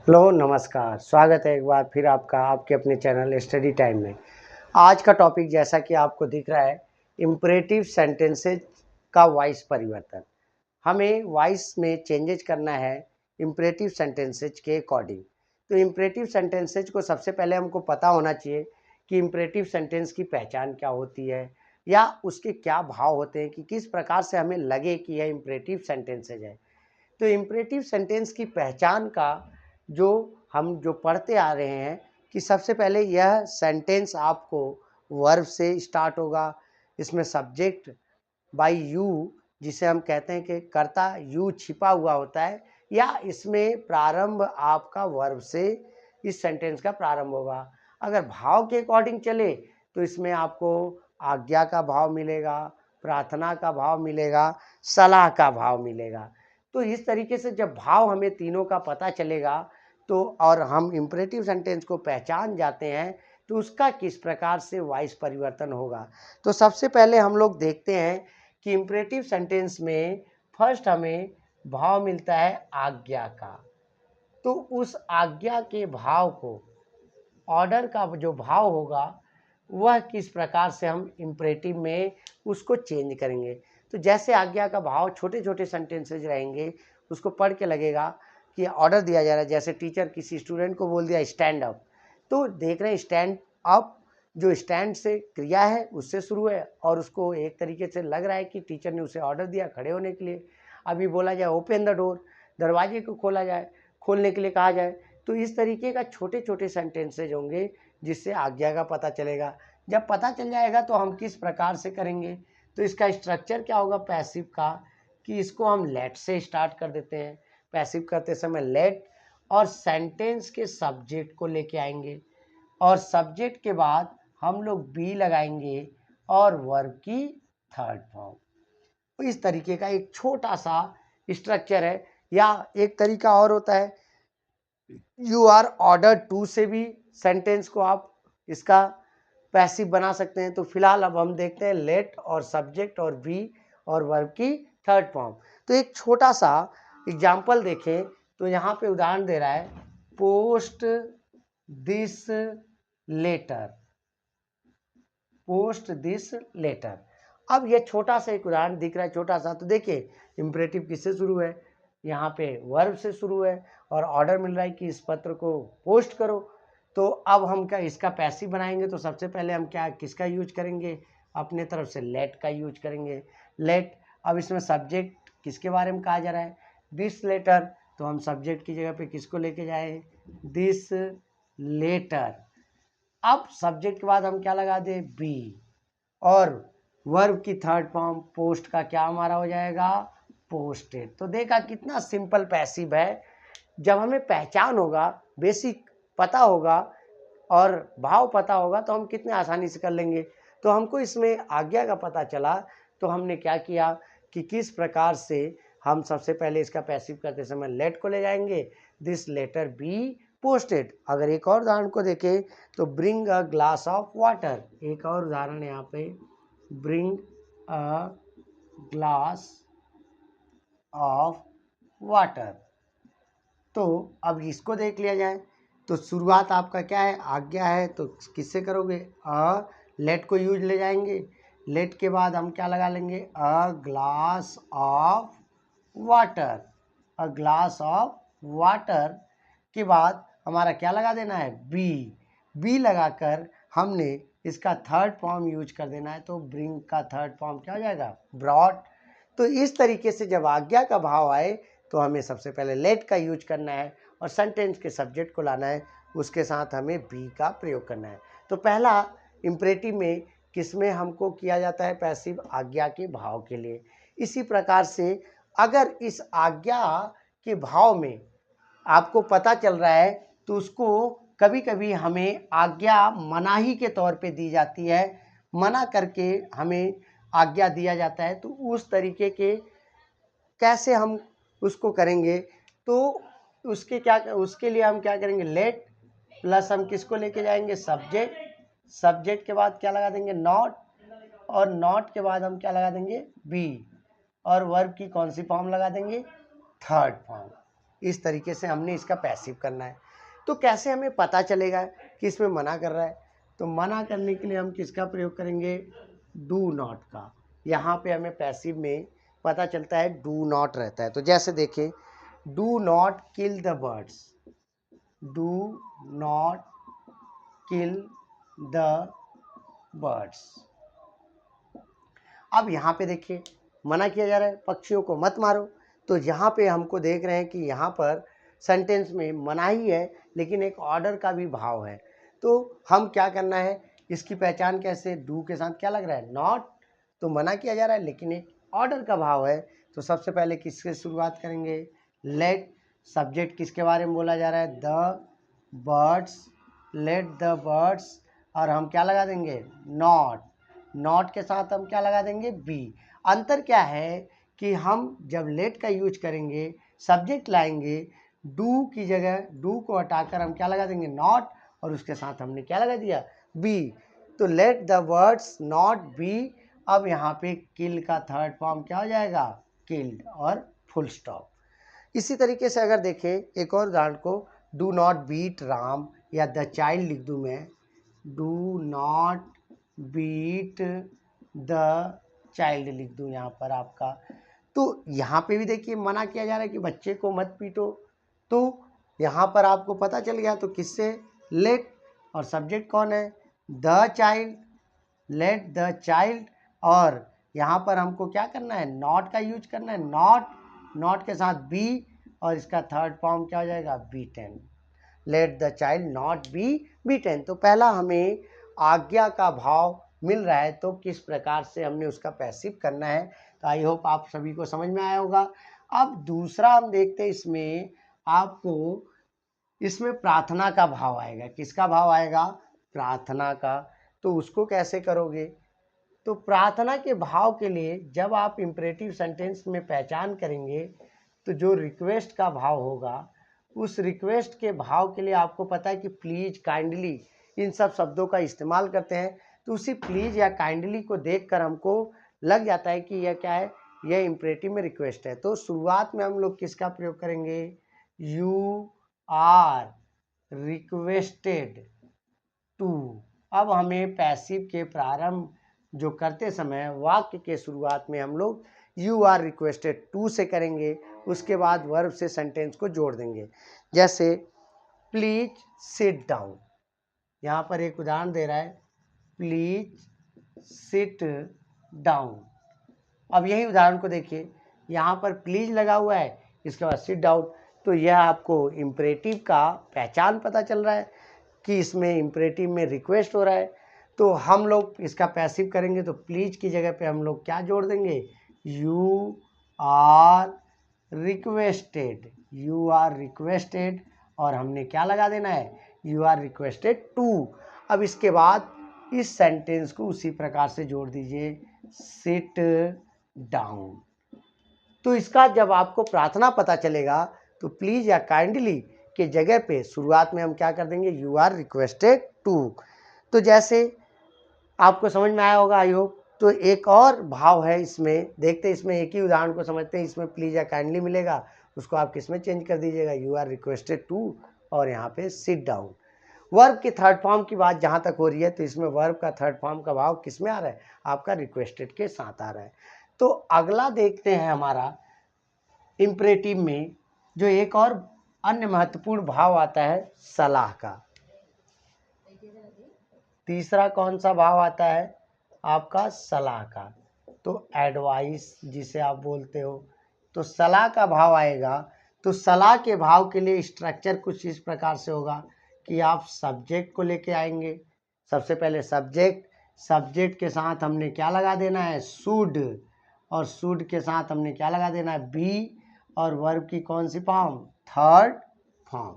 Hello नमस्कार, स्वागत है एक बार फिर आपका आपके अपने चैनल स्टडी टाइम में। आज का टॉपिक जैसा कि आपको दिख रहा है, इम्परेटिव सेंटेंसेज का वॉइस परिवर्तन। हमें वॉइस में चेंजेज करना है इम्परेटिव सेंटेंसेज के अकॉर्डिंग। तो इम्परेटिव सेंटेंसेज को सबसे पहले हमको पता होना चाहिए कि इम्परेटिव सेंटेंस की पहचान क्या होती है या उसके क्या भाव होते हैं कि किस प्रकार से हमें लगे कि यह इम्परेटिव सेंटेंसेज है। तो इम्परेटिव सेंटेंस की पहचान का जो पढ़ते आ रहे हैं कि सबसे पहले यह सेंटेंस आपको वर्ब से स्टार्ट होगा। इसमें सब्जेक्ट बाय यू, जिसे हम कहते हैं कि कर्ता यू छिपा हुआ होता है, या इसमें प्रारंभ आपका वर्ब से इस सेंटेंस का प्रारंभ होगा। अगर भाव के अकॉर्डिंग चले तो इसमें आपको आज्ञा का भाव मिलेगा, प्रार्थना का भाव मिलेगा, सलाह का भाव मिलेगा। तो इस तरीके से जब भाव हमें तीनों का पता चलेगा तो और हम इम्परेटिव सेंटेंस को पहचान जाते हैं तो उसका किस प्रकार से वॉइस परिवर्तन होगा। तो सबसे पहले हम लोग देखते हैं कि इम्परेटिव सेंटेंस में फर्स्ट हमें भाव मिलता है आज्ञा का। तो उस आज्ञा के भाव को, ऑर्डर का जो भाव होगा, वह किस प्रकार से हम इम्परेटिव में उसको चेंज करेंगे। तो जैसे आज्ञा का भाव छोटे छोटे सेंटेंसेज रहेंगे, उसको पढ़ के लगेगा कि ऑर्डर दिया जा रहा है। जैसे टीचर किसी स्टूडेंट को बोल दिया स्टैंड अप, तो देख रहे हैं स्टैंड अप जो स्टैंड से क्रिया है उससे शुरू है और उसको एक तरीके से लग रहा है कि टीचर ने उसे ऑर्डर दिया खड़े होने के लिए। अभी बोला जाए ओपन द डोर, दरवाजे को खोला जाए, खोलने के लिए कहा जाए। तो इस तरीके का छोटे छोटे सेंटेंसेज होंगे जिससे आज्ञा का पता चलेगा। जब पता चल जाएगा तो हम किस प्रकार से करेंगे। तो इसका स्ट्रक्चर क्या होगा पैसिव का, कि इसको हम लेट से स्टार्ट कर देते हैं। पैसिव करते समय लेट और सेंटेंस के सब्जेक्ट को लेके आएंगे और सब्जेक्ट के बाद हम लोग बी लगाएंगे और वर्ब की थर्ड फॉर्म। तो इस तरीके का एक छोटा सा स्ट्रक्चर है। या एक तरीका और होता है, यू आर ऑर्डर टू से भी सेंटेंस को आप इसका पैसिव बना सकते हैं। तो फिलहाल अब हम देखते हैं लेट और सब्जेक्ट और बी और वर्ब की थर्ड फॉर्म। तो एक छोटा सा एग्जाम्पल देखें तो यहाँ पे उदाहरण दे रहा है, post this letter, post this letter. अब ये छोटा सा एक उदाहरण दिख रहा है, छोटा सा। तो देखिए इम्परेटिव किससे शुरू है, यहाँ पे वर्ब से शुरू है और ऑर्डर मिल रहा है कि इस पत्र को पोस्ट करो। तो अब हम क्या इसका पैसिव बनाएंगे। तो सबसे पहले हम क्या किसका यूज करेंगे, अपने तरफ से लेट का यूज करेंगे। लेट, अब इसमें सब्जेक्ट किसके बारे में कहा जा रहा है, दिस लेटर। तो हम सब्जेक्ट की जगह पे किसको लेके जाए, दिस लेटर। अब सब्जेक्ट के बाद हम क्या लगा दे, बी, और वर्ब की थर्ड फॉर्म पोस्ट का क्या हमारा हो जाएगा, पोस्टेड। तो देखा कितना सिंपल पैसिव है। जब हमें पहचान होगा, बेसिक पता होगा और भाव पता होगा तो हम कितने आसानी से कर लेंगे। तो हमको इसमें आज्ञा का पता चला तो हमने क्या किया कि किस प्रकार से हम सबसे पहले इसका पैसिव करते समय लेट को ले जाएंगे, दिस लेटर बी पोस्टेड। अगर एक और उदाहरण को देखें तो bring a glass of water, एक और उदाहरण यहाँ पे, bring a glass of water. तो अब इसको देख लिया जाए तो शुरुआत आपका क्या है, आज्ञा है। तो किससे करोगे, लेट को यूज ले जाएंगे। लेट के बाद हम क्या लगा लेंगे, a glass of water. A glass of water के बाद हमारा क्या लगा देना है, बी। बी लगाकर हमने इसका थर्ड फॉर्म यूज कर देना है। तो ब्रिंग का थर्ड फॉर्म क्या हो जाएगा, ब्रॉट। तो इस तरीके से जब आज्ञा का भाव आए तो हमें सबसे पहले लेट का यूज करना है और सेंटेंस के सब्जेक्ट को लाना है, उसके साथ हमें बी का प्रयोग करना है। तो पहला इम्परेटिव में किसमें हमको किया जाता है पैसिव, आज्ञा के भाव के लिए। इसी प्रकार से अगर इस आज्ञा के भाव में आपको पता चल रहा है तो उसको कभी कभी हमें आज्ञा मनाही के तौर पे दी जाती है, मना करके हमें आज्ञा दिया जाता है। तो उस तरीके के कैसे हम उसको करेंगे, तो उसके लिए हम क्या करेंगे, लेट प्लस हम किसको लेके जाएंगे, सब्जेक्ट। सब्जेक्ट के बाद क्या लगा देंगे, नॉट, और नॉट के बाद हम क्या लगा देंगे, बी, और वर्ब की कौन सी फॉर्म लगा देंगे, थर्ड फॉर्म। इस तरीके से हमने इसका पैसिव करना है। तो कैसे हमें पता चलेगा कि इसमें मना कर रहा है? तो मना करने के लिए हम किसका प्रयोग करेंगे? डू नॉट का। यहाँ पे हमें पैसिव में पता चलता है डू नॉट रहता है। तो जैसे देखें, do not kill the birds, do not kill the birds. अब यहाँ पे देखिए मना किया जा रहा है पक्षियों को मत मारो। तो यहाँ पे हमको देख रहे हैं कि यहाँ पर सेंटेंस में मनाही है लेकिन एक ऑर्डर का भी भाव है। तो हम क्या करना है, इसकी पहचान कैसे? डू के साथ क्या लग रहा है? नॉट। तो मना किया जा रहा है लेकिन एक ऑर्डर का भाव है। तो सबसे पहले किससे शुरुआत करेंगे? लेट। सब्जेक्ट किसके बारे में बोला जा रहा है? The birds, let the birds. और हम क्या लगा देंगे? नॉट। नॉट के साथ हम क्या लगा देंगे? बी। अंतर क्या है कि हम जब लेट का यूज करेंगे, सब्जेक्ट लाएंगे, डू की जगह डू को हटाकर हम क्या लगा देंगे? नॉट। और उसके साथ हमने क्या लगा दिया? बी। तो let the words not be. अब यहाँ पे किल का थर्ड फॉर्म क्या हो जाएगा? किल्ड और फुल स्टॉप। इसी तरीके से अगर देखें एक और उदाहरण को, डू नॉट बीट राम या द चाइल्ड लिख दूँ मैं, do not beat the child लिख दूँ यहाँ पर आपका। तो यहाँ पे भी देखिए मना किया जा रहा है कि बच्चे को मत पीटो। तो यहाँ पर आपको पता चल गया। तो किससे? लेट। और सब्जेक्ट कौन है? The child, let the child. और यहाँ पर हमको क्या करना है? नॉट का यूज करना है, नॉट। नॉट के साथ बी और इसका थर्ड फॉर्म क्या हो जाएगा? Beaten. Let the child not be beaten. तो पहला हमें आज्ञा का भाव मिल रहा है, तो किस प्रकार से हमने उसका पैसिव करना है। तो आई होप आप सभी को समझ में आया होगा। अब दूसरा हम देखते हैं, इसमें आपको इसमें प्रार्थना का भाव आएगा। किसका भाव आएगा? प्रार्थना का। तो उसको कैसे करोगे? तो प्रार्थना के भाव के लिए जब आप इंपरेटिव सेंटेंस में पहचान करेंगे तो जो रिक्वेस्ट का भाव होगा, उस रिक्वेस्ट के भाव के लिए आपको पता है कि प्लीज, काइंडली, इन सब शब्दों का इस्तेमाल करते हैं। तो उसी प्लीज या काइंडली को देखकर हमको लग जाता है कि यह क्या है? यह इंपरेटिव में रिक्वेस्ट है। तो शुरुआत में हम लोग किसका प्रयोग करेंगे? You are requested to. अब हमें पैसिव के प्रारंभ जो करते समय वाक्य के शुरुआत में हम लोग यू आर रिक्वेस्टेड टू से करेंगे, उसके बाद वर्ब से सेंटेंस को जोड़ देंगे। जैसे प्लीज सिट डाउन, यहाँ पर एक उदाहरण दे रहा है, प्लीज सिट डाउन। अब यही उदाहरण को देखिए, यहाँ पर प्लीज लगा हुआ है, इसके बाद सिट डाउन। तो यह आपको इम्परेटिव का पहचान पता चल रहा है कि इसमें इम्परेटिव में रिक्वेस्ट हो रहा है। तो हम लोग इसका पैसिव करेंगे तो प्लीज की जगह पे हम लोग क्या जोड़ देंगे? You are requested, you are requested. और हमने क्या लगा देना है? You are requested to. अब इसके बाद इस सेंटेंस को उसी प्रकार से जोड़ दीजिए, सिट डाउन। तो इसका जब आपको प्रार्थना पता चलेगा तो प्लीज या काइंडली के जगह पे शुरुआत में हम क्या कर देंगे? You are requested to. तो जैसे आपको समझ में आया होगा आई होप। तो एक और भाव है इसमें, देखते हैं इसमें एक ही उदाहरण को समझते हैं। इसमें प्लीज या काइंडली मिलेगा, उसको आप किस में चेंज कर दीजिएगा? यू आर रिक्वेस्टेड टू और यहाँ पे सिट डाउन। वर्ब के थर्ड फॉर्म की बात जहाँ तक हो रही है तो इसमें वर्ब का थर्ड फॉर्म का भाव किस में आ रहा है? आपका रिक्वेस्टेड के साथ आ रहा है। तो अगला देखते हैं हमारा इम्परेटिव में जो एक और अन्य महत्वपूर्ण भाव आता है, सलाह का। तीसरा कौन सा भाव आता है? आपका सलाह का। तो एडवाइस जिसे आप बोलते हो, तो सलाह का भाव आएगा। तो सलाह के भाव के लिए स्ट्रक्चर कुछ इस प्रकार से होगा कि आप सब्जेक्ट को लेके आएंगे। सबसे पहले सब्जेक्ट, सब्जेक्ट के साथ हमने क्या लगा देना है? शुड। और शुड के साथ हमने क्या लगा देना है? बी। और वर्ब की कौन सी form? Third form.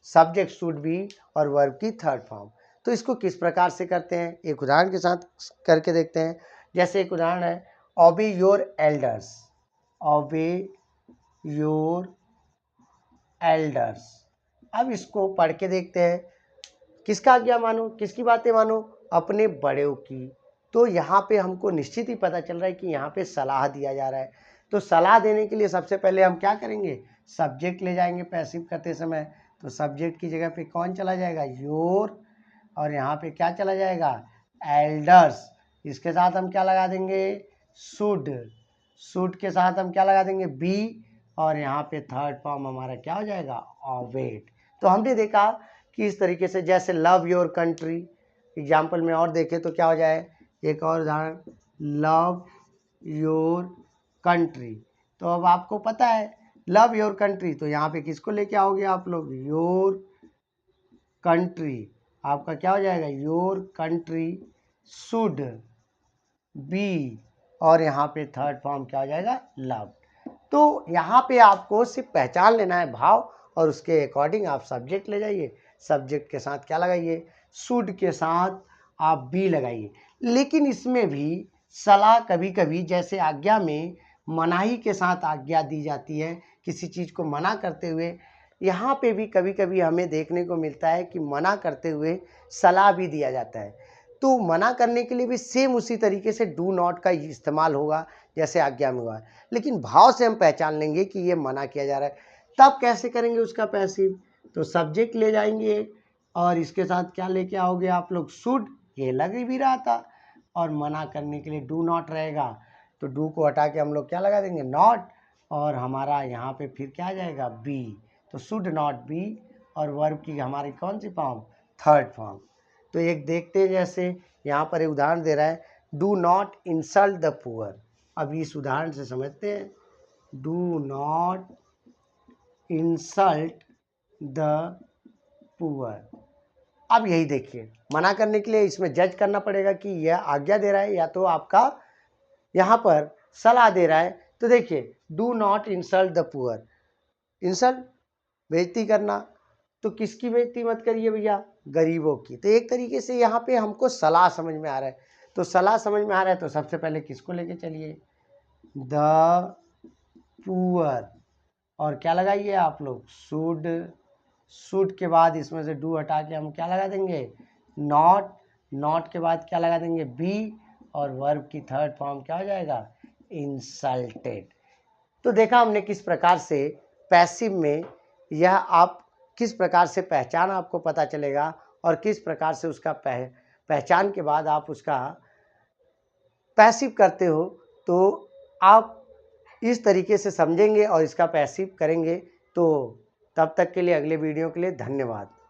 Subject should be और वर्ब की थर्ड फॉर्म। तो इसको किस प्रकार से करते हैं, एक उदाहरण के साथ करके देखते हैं। जैसे एक उदाहरण है, ओबे योर एल्डर्स, ओबे योर एल्डर्स। अब इसको पढ़ के देखते हैं, किसका आज्ञा मानो, किसकी बातें मानो? अपने बड़ों की। तो यहाँ पे हमको निश्चित ही पता चल रहा है कि यहाँ पे सलाह दिया जा रहा है। तो सलाह देने के लिए सबसे पहले हम क्या करेंगे? सब्जेक्ट ले जाएंगे पैसिव करते समय, तो सब्जेक्ट की जगह पे कौन चला जाएगा, योर, और यहाँ पे क्या चला जाएगा, एल्डर्स। इसके साथ हम क्या लगा देंगे, शुड, शुड के साथ हम क्या लगा देंगे, बी, और यहाँ पे थर्ड फॉर्म हमारा क्या हो जाएगा, ऑवेट। तो हमने देखा कि इस तरीके से, जैसे लव योर कंट्री एग्जाम्पल में और देखें तो क्या हो जाए, एक और उदाहरण, लव योर कंट्री। तो अब आपको पता है लव योर कंट्री, तो यहाँ पे किसको लेके आओगे आप लोग, योर कंट्री, आपका क्या हो जाएगा, योर कंट्री शुड बी, और यहाँ पे थर्ड फॉर्म क्या हो जाएगा, लव। तो यहाँ पे आपको सिर्फ पहचान लेना है भाव, और उसके अकॉर्डिंग आप सब्जेक्ट ले जाइए, सब्जेक्ट के साथ क्या लगाइए, शुड के साथ आप बी लगाइए। लेकिन इसमें भी सलाह कभी कभी, जैसे आज्ञा में मनाही के साथ आज्ञा दी जाती है, किसी चीज़ को मना करते हुए, यहाँ पे भी कभी कभी हमें देखने को मिलता है कि मना करते हुए सलाह भी दिया जाता है। तो मना करने के लिए भी सेम उसी तरीके से डू नॉट का इस्तेमाल होगा जैसे आज्ञा में हुआ है, लेकिन भाव से हम पहचान लेंगे कि ये मना किया जा रहा है। तब कैसे करेंगे उसका पैसिव, तो सब्जेक्ट ले जाएंगे और इसके साथ क्या लेके आओगे आप लोग, शुड, ये लग भी रहा था, और मना करने के लिए डू नॉट रहेगा, तो डू को हटा के हम लोग क्या लगा देंगे, नॉट, और हमारा यहाँ पे फिर क्या आ जाएगा, बी, तो शुड नॉट बी, और वर्ब की हमारी कौन सी फॉर्म, थर्ड फॉर्म। तो एक देखते हैं, जैसे यहाँ पर एक उदाहरण दे रहा है, do not insult the poor. अब इस उदाहरण से समझते हैं, do not insult the poor. अब यही देखिए, मना करने के लिए इसमें जज करना पड़ेगा कि यह आज्ञा दे रहा है या तो आपका यहाँ पर सलाह दे रहा है। तो देखिए, do not insult the poor, insult बेइज्जती करना, तो किसकी बेइज्जती मत करिए भैया, गरीबों की। तो एक तरीके से यहाँ पे हमको सलाह समझ में आ रहा है, तो सलाह समझ में आ रहा है तो सबसे पहले किसको लेके चलिए, द पुअर, और क्या लगाइए आप लोग, शुड, शुड के बाद इसमें से डू हटा के हम क्या लगा देंगे, नॉट, नॉट के बाद क्या लगा देंगे, बी, और वर्ब की थर्ड फॉर्म क्या हो जाएगा, इंसल्टेड। तो देखा हमने किस प्रकार से पैसिव में यह आप किस प्रकार से पहचान आपको पता चलेगा, और किस प्रकार से उसका पहचान के बाद आप उसका पैसिव करते हो, तो आप इस तरीके से समझेंगे और इसका पैसिव करेंगे। तो तब तक के लिए, अगले वीडियो के लिए धन्यवाद।